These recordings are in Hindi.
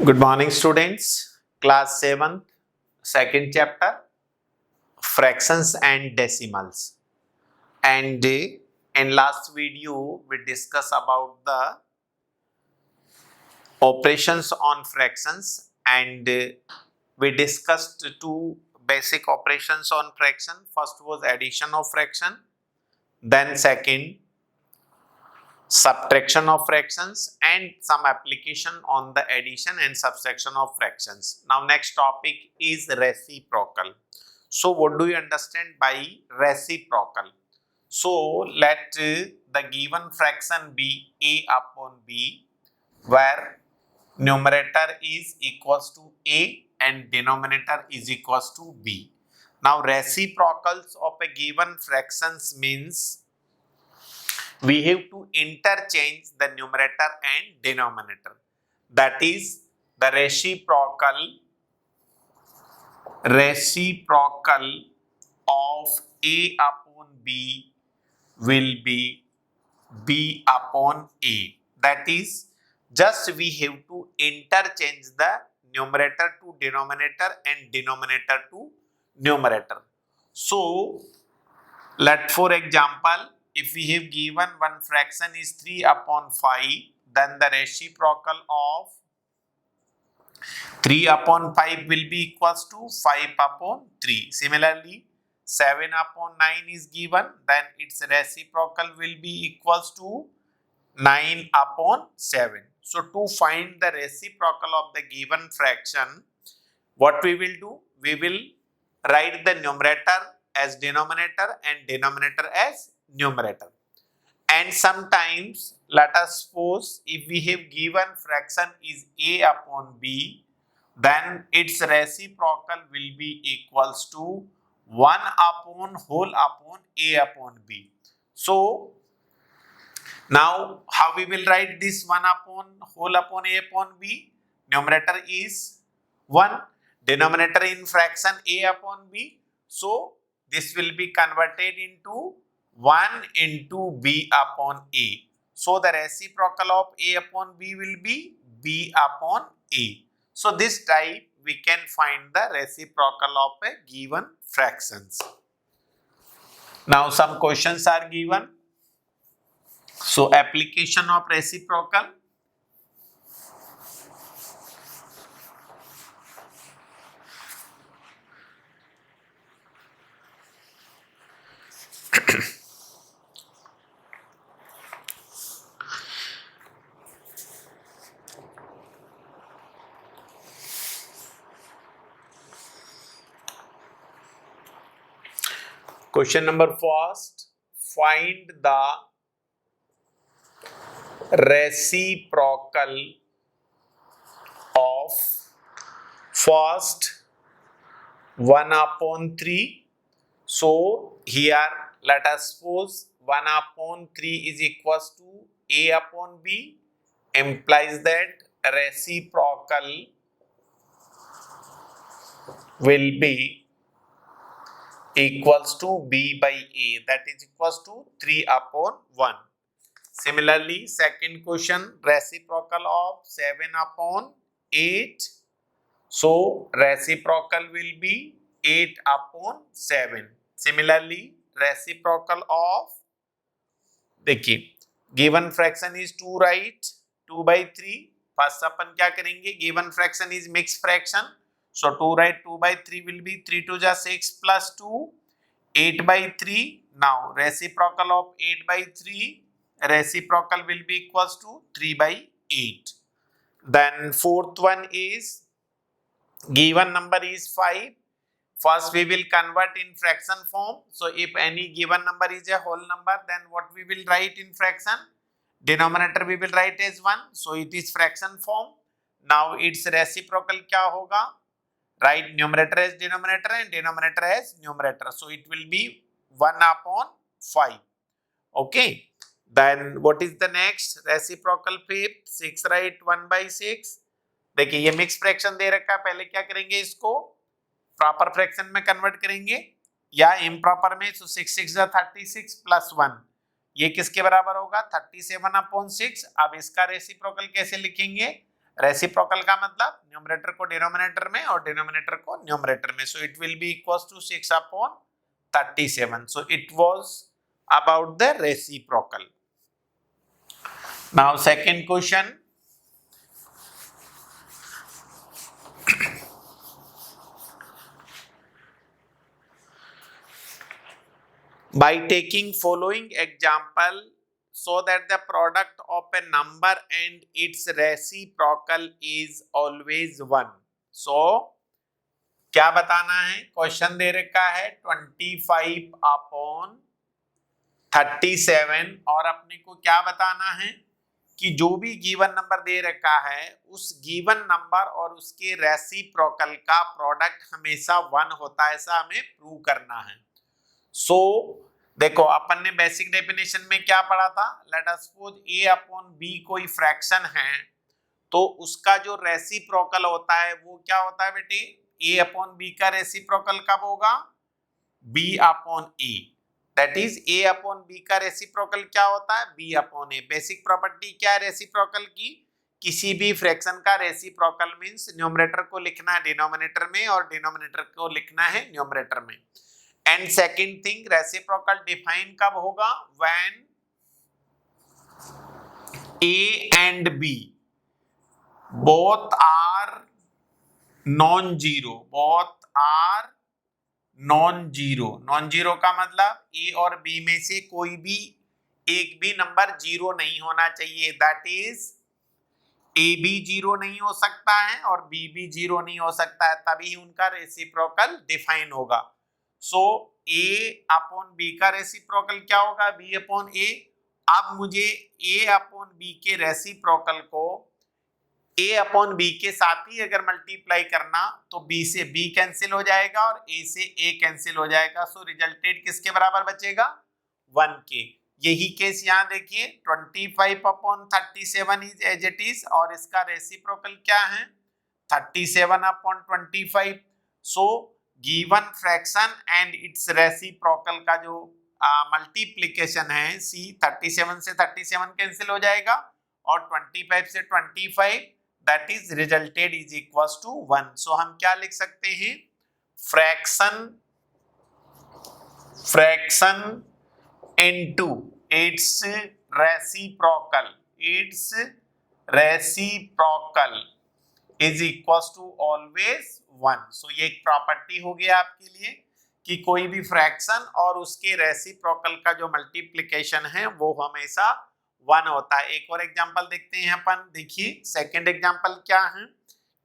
Good morning, students. Class 7th, second chapter, fractions and decimals. And in last video, we discussed about the operations on fractions, and we discussed two basic operations on fraction. First was addition of fraction, then second subtraction of fractions, and some application on the addition and subtraction of fractions. Now next topic is reciprocal. So what do you understand by reciprocal? So let the given fraction be a upon b, where numerator is equals to a and denominator is equals to b. Now reciprocals of a given fractions means we have to interchange the numerator and denominator. That is, the reciprocal of a upon b will be b upon a. That is, just we have to interchange the numerator to denominator and denominator to numerator. So, let for example, if we have given one fraction is 3 upon 5, then the reciprocal of 3 upon 5 will be equals to 5 upon 3. Similarly, 7 upon 9 is given, then its reciprocal will be equals to 9 upon 7. So, to find the reciprocal of the given fraction, what we will do? We will write the numerator as denominator and denominator as numerator. And sometimes, let us suppose if we have given fraction is a upon b, then its reciprocal will be equals to 1 upon whole upon a upon b. So, now how we will write this 1 upon whole upon a upon b? Numerator is 1, denominator in fraction a upon b. So, this will be converted into 1 into b upon a. So, the reciprocal of a upon b will be b upon a. So, this type we can find the reciprocal of a given fractions. Now, some questions are given. So, application of reciprocal. Question number first, find the reciprocal of first 1 upon 3. So, here let us suppose 1 upon 3 is equals to a upon b, implies that reciprocal will be equals to b by a, that is equals to 3 upon 1. Similarly, second question, reciprocal of 7 upon 8. So, reciprocal will be 8 upon 7. Similarly, reciprocal of, देखिए, given fraction is 2, right? 2 by 3. First अपन क्या करेंगे? Given fraction is mixed fraction. So, 2 right, 2 by 3 will be 3 to the 6 plus 2, 8 by 3. Now, reciprocal of 8 by 3, reciprocal will be equals to 3 by 8. Then, fourth one is, given number is 5. First, we will convert in fraction form. So, if any given number is a whole number, then what we will write in fraction? Denominator we will write as 1. So, it is fraction form. Now, its reciprocal क्या होगा? Write numerator as denominator and denominator as numerator. So, it will be 1 upon 5. Okay. Then, what is the next? Reciprocal fifth. 6 right, 1 by 6. देखिए ये मिक्स फ्रैक्शन दे रखा है, पहले क्या करेंगे, इसको प्रॉपर फ्रैक्शन में कन्वर्ट करेंगे या इम्प्रॉपर में. सो 6 6 36 प्लस 1, ये किसके बराबर होगा? 37 अपॉन 6. अब इसका रेसिप्रोकल कैसे लिखेंगे? रेसिप्रोकल का मतलब न्यूमरेटर को डिनोमिनेटर में और डिनोमिनेटर को न्यूमरेटर में, so it will be equals to 6/37. So it was about the reciprocal. Now second question. By taking following example, so that the product of a number and its reciprocal is always 1. So क्या बताना है? क्वेश्चन दे रखा है 25/37 और अपने को क्या बताना है कि जो भी गिवन नंबर दे रखा है उस गिवन नंबर और उसके रेसिप्रोकल का प्रोडक्ट हमेशा 1 होता है, ऐसा हमें प्रूव करना है। सो देखो अपन ने बेसिक डेफिनेशन में क्या पढ़ा था, लेट अस सपोज a/b कोई फ्रैक्शन है तो उसका जो रेसिप्रोकल होता है वो क्या होता है बेटे, a/b का रेसिप्रोकल कब होगा, b/a। दैट इज a/b का रेसिप्रोकल क्या होता है, b/a। बेसिक प्रॉपर्टी क्या है रेसिप्रोकल की, किसी भी फ्रैक्शन का रेसिप्रोकल मींस न्यूमरेटर को लिखना है डिनोमिनेटर में और डिनोमिनेटर को लिखना है न्यूमरेटर में। And second thing, reciprocal define कब होगा, when a and b both are non-zero, both are non-zero। non-zero का मतलब a और b में से कोई भी एक भी नंबर जीरो नहीं होना चाहिए, दैट इज a भी जीरो नहीं हो सकता है और b भी जीरो नहीं हो सकता है, तभी उनका रेसिप्रोकल डिफाइन होगा। सो a/b का रेसिप्रोकल क्या होगा, b/a। अब मुझे a/b के रेसिप्रोकल को a/b के साथ ही अगर मल्टीप्लाई करना तो b से b कैंसिल हो जाएगा और a से a कैंसिल हो जाएगा। सो रिजल्टेड किसके बराबर बचेगा, 1 के। यही केस यहाँ देखिए 25/37 इज एज इट इज और इसका रेसिप्रोकल क्या है 37/25। So given fraction and it's reciprocal का जो मल्टीप्लिकेशन है सी 37 से 37 कैंसिल हो जाएगा और 25 से 25 that is resulted is equals to 1। So हम क्या लिख सकते हैं, fraction into its reciprocal is equals to always 1। So ये एक प्रॉपर्टी हो गया आपके लिए कि कोई भी फ्रैक्शन और उसके रेसिप्रोकल का जो मल्टीप्लिकेशन है वो हमेशा 1 होता है। एक और एग्जांपल देखते हैं अपन, देखिए सेकंड एग्जांपल क्या है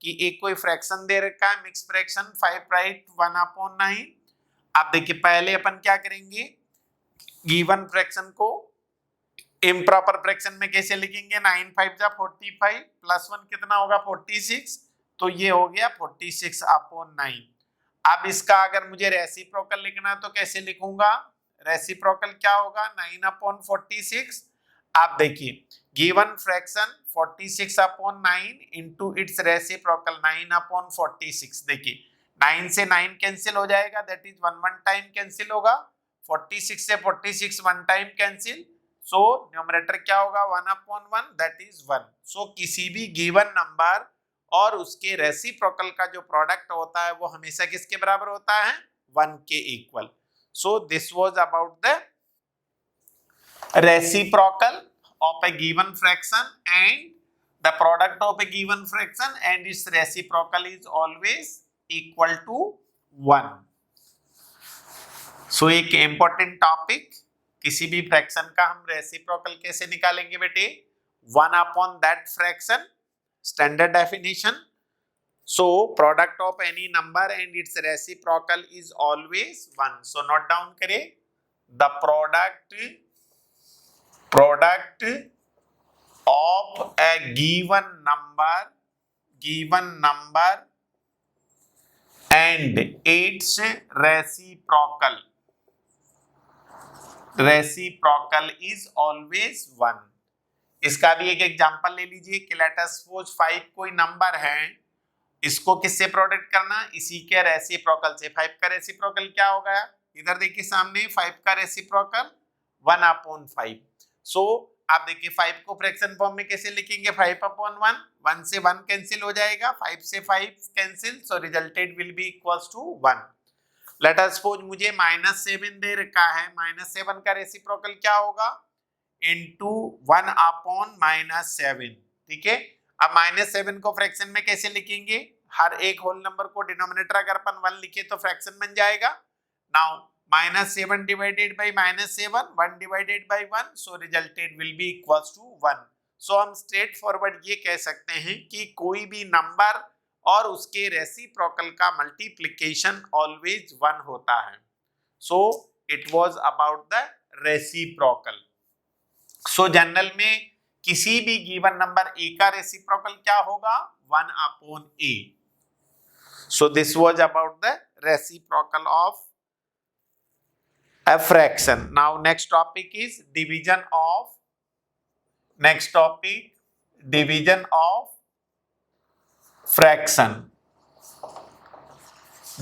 कि एक कोई फ्रैक्शन दे रखा है मिक्स फ्रैक्शन 5 राइट 1/9। अब देखिए पहले अपन क्या करेंगे, गिवन फ्रैक्शन को इम्प्रॉपर फ्रैक्शन में कैसे लिखेंगे, 9 5 जा 45 प्लस 1 कितना होगा 46, तो ये हो गया 46/9। अब इसका अगर मुझे रेसिप्रोकल लिखना है तो कैसे लिखूंगा, रेसिप्रोकल क्या होगा 9/46। आप देखिए given fraction 46/9 into its reciprocal 9/46। देखिए 9 से 9 कैंसिल हो जाएगा, दैट इज 1 टाइम कैंसिल होगा, 46 से 46 1 टाइम कैंसिल, सो न्यूमरेटर क्या होगा 1/1 दैट इज 1। सो किसी भी गिवन नंबर और उसके रेसिप्रोकल का जो प्रोडक्ट होता है वो हमेशा किसके बराबर होता है, 1 के equal. So this was about the reciprocal of a given fraction and the product of a given fraction and its reciprocal is always equal to 1। So एक important topic, किसी भी फ्रैक्शन का हम रेसिप्रोकल कैसे निकालेंगे बेटे, 1 that fraction, standard definition। So product of any number and its reciprocal is always 1। So note down करें, the product of a given number and its reciprocal is always 1। इसका भी एक एग्जांपल ले लीजिए कि लेट अस सपोज 5 कोई नंबर है, इसको किससे प्रोडक्ट करना, इसी के रेसिप्रोकल से। 5 का रेसिप्रोकल क्या होगा, इधर देखिए सामने 5 का रेसिप्रोकल 1/5। सो आप देखिए 5 को फ्रैक्शन फॉर्म में कैसे लिखेंगे, 5/1, 1 से 1 कैंसिल हो जाएगा, 5 से 5 cancel, so resulted will be equals to 1। Let us suppose मुझे -7 दे रखा है, -7 का रेसिप्रोकल क्या होगा, इनटू 1/-7, ठीक है। अब -7 को फ्रैक्शन में कैसे लिखेंगे, हर एक होल नंबर को डिनोमिनेटर अगर अपन 1 लिखे तो फ्रैक्शन बन जाएगा। Now -7 divided by -7, 1 divided by 1, so resulted will be equals to 1। So हम स्ट्रेट फॉरवर्ड ये कह सकते हैं कि कोई भी नंबर और उसके रेसिप्रोकल का मल्टीप्लिकेशन ऑलवेज 1 होता है। So it was about the reciprocal. So general में किसी भी गिवन नंबर a का रेसिप्रोकल क्या होगा, 1/a। So this was about the reciprocal of a fraction. Now next topic is division of fraction.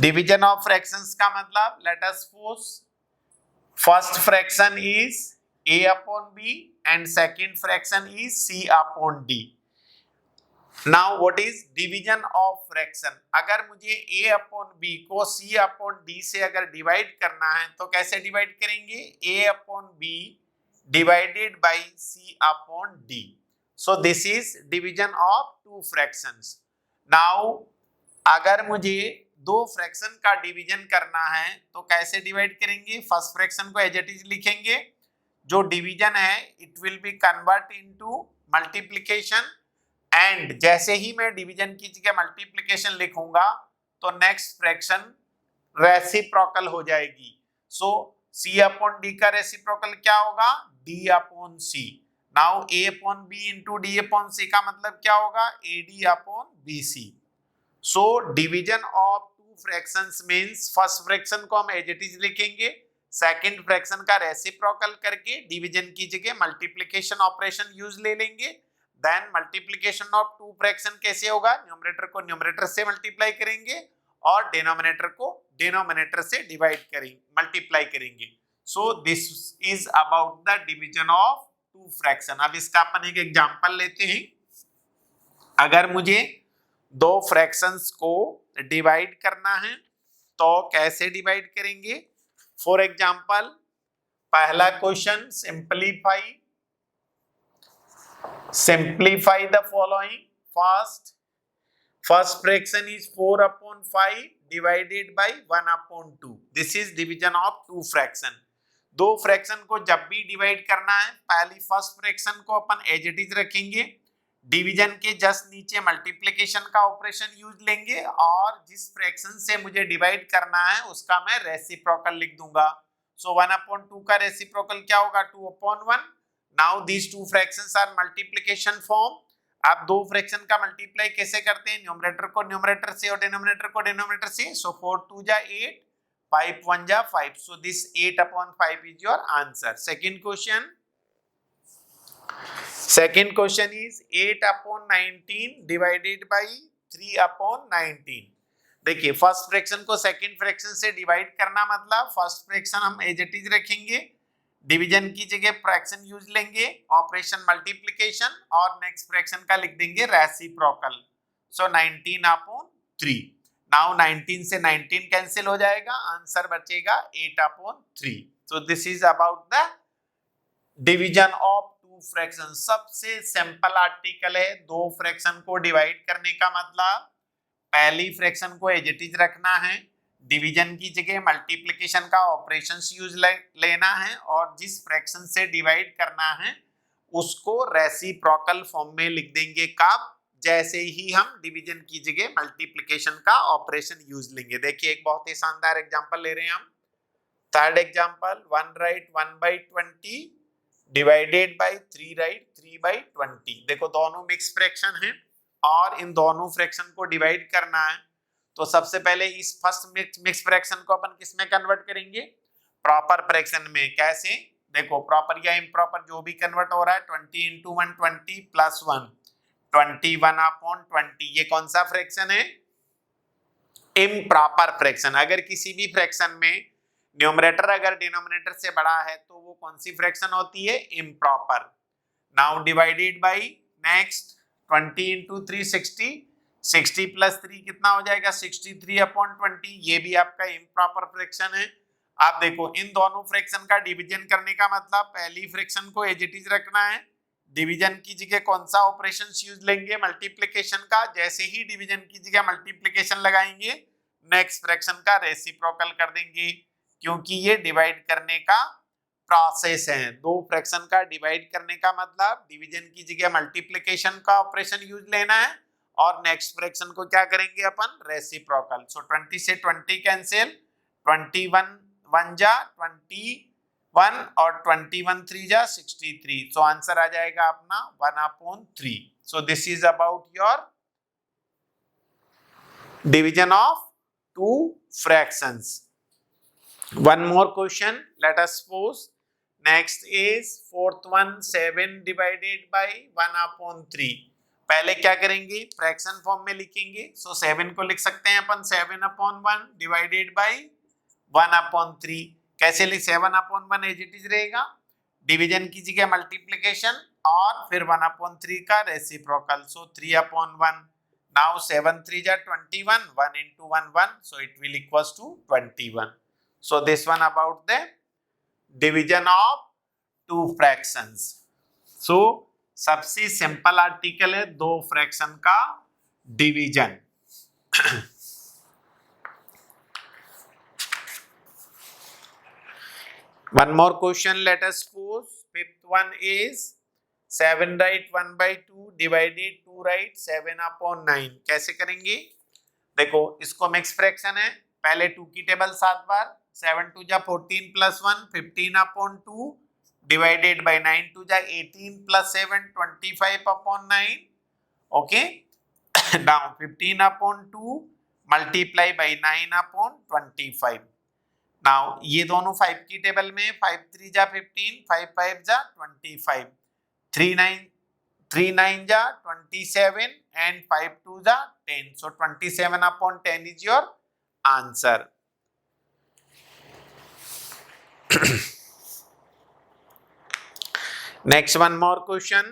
Division of fractions का मतलब, let us suppose first fraction is a/b and second fraction is c/d. Now what is division of fraction? अगर मुझे a/b को c/d से अगर डिवाइड करना है तो कैसे डिवाइड करेंगे, a/b divided by c/d. So this is division of two fractions. Now अगर मुझे दो फ्रैक्शन का डिवीजन करना है तो कैसे डिवाइड करेंगे, फर्स्ट फ्रैक्शन को एज इट इज लिखेंगे, जो डिवीजन है it will B convert into multiplication, and जैसे ही मैं डिवीजन की जगह मल्टीप्लिकेशन लिखूंगा तो नेक्स्ट फ्रैक्शन रेसिप्रोकल हो जाएगी। सो c/d का रेसिप्रोकल क्या होगा, d/c। Now a/b into d/c का मतलब क्या होगा, ad/bc। So division of two fractions means first fraction को हम एज इट इज लिखेंगे, सेकंड फ्रैक्शन का रेसिप्रोकल करके डिवीजन की जगह मल्टीप्लिकेशन ऑपरेशन यूज ले लेंगे। Then multiplication of two fraction कैसे होगा, न्यूमरेटर को न्यूमरेटर से मल्टीप्लाई करेंगे और डिनोमिनेटर को डिनोमिनेटर से डिवाइड करेंगे, मल्टीप्लाई करेंगे। So this is about the division of two fraction. अब इसका अपन एक एग्जांपल लेते हैं। अगर मुझे दो फ्रैक्शंस को डिवाइड करना है तो कैसे डिवाइड करेंगे, फॉर एग्जांपल पहला question, simplify the following. First fraction is 4/5 divided by 1/2। This is division of two fraction. दो फ्रैक्शन को जब भी डिवाइड करना है पहली फर्स्ट फ्रैक्शन को अपन एज इट इज रखेंगे, डिवीजन के जस्ट नीचे मल्टीप्लिकेशन का ऑपरेशन यूज लेंगे और जिस फ्रैक्शन से मुझे डिवाइड करना है उसका मैं रेसिप्रोकल लिख दूंगा। सो 1/2 का रेसिप्रोकल क्या होगा, 2/1। Now these two fractions are multiplication form. आप दो फ्रैक्शन का मल्टीप्लाई कैसे करते हैं, न्यूमरेटर को न्यूमरेटर से और डिनोमिनेटर को डिनोमिनेटर से। सो 4×2 = 8, 5×1 = 5। So this 8/5 is your answer. Second question is 8/19 divided by 3/19। देखिए फर्स्ट फ्रैक्शन को सेकंड फ्रैक्शन से डिवाइड करना मतलब फर्स्ट फ्रैक्शन हम एज इट इज रखेंगे, डिवीजन की जगह फ्रैक्शन यूज लेंगे, ऑपरेशन मल्टीप्लिकेशन, और नेक्स्ट फ्रैक्शन का लिख देंगे रेसिप्रोकल। सो 19/3। नाउ 19 से 19 कैंसिल हो जाएगा, आंसर बचेगा 8/3। सो this is about the division of fraction. सबसे सिंपल आर्टिकल है, दो फ्रैक्शन को डिवाइड करने का मतलब पहली फ्रैक्शन को एज इट इज रखना है, डिवीजन की जगह मल्टीप्लिकेशन का ऑपरेशंस यूज लेना है और जिस फ्रैक्शन से डिवाइड करना है उसको रेसिप्रोकल फॉर्म में लिख देंगे। कब, जैसे ही हम डिवीजन की जगह मल्टीप्लिकेशन का ऑपरेशन यूज लेंगे। देखिए एक बहुत ही शानदार एग्जांपल ले रहे हैं हम। Third example, 1 right 1/20 divided by 3 right 3/20। देखो दोनों मिक्स फ्रैक्शन हैं और इन दोनों फ्रैक्शन को डिवाइड करना है तो सबसे पहले इस फर्स्ट मिक्स फ्रैक्शन को अपन किस में कन्वर्ट करेंगे, प्रॉपर फ्रैक्शन में। कैसे, देखो प्रॉपर या इम्प्रॉपर जो भी कन्वर्ट हो रहा है, 20 × 1 20 + 1 21/20। ये कौन सा फ्रैक्शन है, इम्प्रॉपर फ्रैक्शन। अगर किसी भी फ्रैक्शन में न्यूमरेटर अगर डिनोमिनेटर से बड़ा है तो वो कौन सी फ्रैक्शन होती है, improper. Now divided by next 20 into 3 60, 60 plus 3 कितना हो जाएगा 63/20। ये भी आपका इम्प्रॉपर फ्रैक्शन है। आप देखो इन दोनों फ्रैक्शन का डिवीजन करने का मतलब पहली फ्रैक्शन को एज इट इज रखना है, डिवीजन की जगह कौन सा ऑपरेशन यूज लेंगे मल्टीप्लिकेशन का, जैसे ही डिवीजन की जगह मल्टीप्लिकेशन लगाएंगे नेक्स्ट फ्रैक्शन का रेसिप्रोकल कर देंगे, क्योंकि ये डिवाइड करने का प्रोसेस है। दो फ्रैक्शन का डिवाइड करने का मतलब डिवीजन की जगह मल्टीप्लिकेशन का ऑपरेशन यूज लेना है और नेक्स्ट फ्रैक्शन को क्या करेंगे अपन रेसिप्रोकल। सो 20 से 20 कैंसिल, 21 1 जा 21 और 21 3 जा 63। सो आंसर आ जाएगा अपना 1/3। सो this is about your division of two fractions. One more question, let us suppose next is fourth one 7 divided by 1/3। पहले क्या करेंगे फ्रैक्शन फॉर्म में लिखेंगे। सो 7 को लिख सकते हैं अपन 7/1 डिवाइडेड बाई 1/3। कैसे लिख 7/1 एज इट इज रहेगा, डिवीजन की जगह मल्टीप्लिकेशन और फिर 1/3 का रेसिप्रोकल। सो 3/1। नाउ 7 3 जा 21, 1 into 1 1, so it will equals to 21। So this one about the division of two fractions। So सबसे सिंपल आर्टिकल है दो फ्रैक्शन का division. One more question, let us suppose fifth one is 7 write 1/2 divided 2 write 7/9। कैसे करेंगे देखो, इसको मिक्स फ्रैक्शन है, पहले 2 की टेबल 7 बार, 7 2 जा 14 प्लस 1 15/2 डिवाइडेड बाई 9 2 जा 18 plus 7 25/9। Okay now 15/2 multiply by 9/25। Now ये दोनों 5 की टेबल में 5 3 जा 15 5 5 जा 25, 3 9 जा 27 and 5 2 जा 10। So 27/10 is your answer। Next one more question,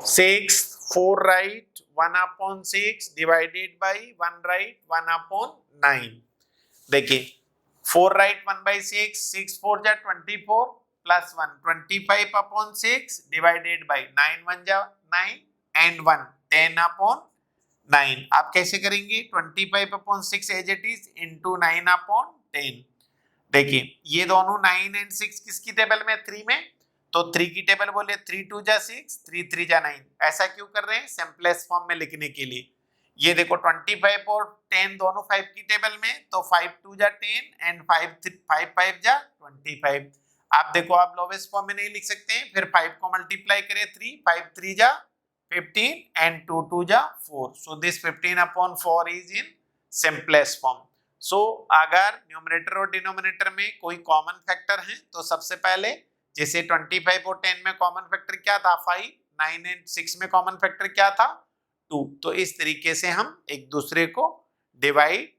6 4 right 1/6 divided by 1 right 1/9। देखिए 4 right 1/6, 6 4 जा 24 प्लस 1 25/6 डिवाइडेड बाई 9 1 जा 9 and 1 10/9। आप कैसे करेंगे 25/6 एज इट इज इंटू 9/10। देखिए ये दोनों 9 and 6 किसकी टेबल में 3 में, तो 3 की टेबल बोले 3 2 जा 6 3 3 जा 9। ऐसा क्यों कर रहे हैं सिंपलेस्ट फॉर्म में लिखने के लिए। ये देखो 25 और 10 दोनों 5 की टेबल में, तो 5 2 जा 10 एंड 5 5 जा 25। आप देखो आप लोवेस्ट फॉर्म में नहीं लिख सकते हैं, फिर 5 को मल्टीप्लाई करें 3 5 3 जा 15 एंड 2 2 जा 4। So this 15/4 is in simplest form. So अगर न्यूमरेटर और डिनोमिनेटर में कोई कॉमन फैक्टर है तो सबसे पहले जैसे 25 और 10 में कॉमन फैक्टर क्या था 5, 9 एंड 6 में कॉमन फैक्टर क्या था 2। तो इस तरीके से हम एक दूसरे को डिवाइड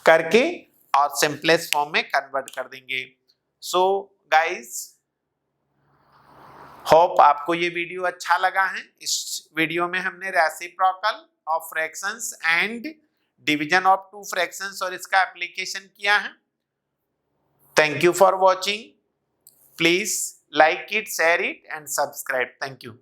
करके और सिंपलेस्ट फॉर्म में कन्वर्ट कर देंगे। सो गाइस होप आपको ये वीडियो अच्छा लगा है। इस वीडियो में हमने reciprocal of fractions and division of two fractions और इसका एप्लीकेशन किया है। Thank you for watching. Please like it, share it and subscribe। Thank you।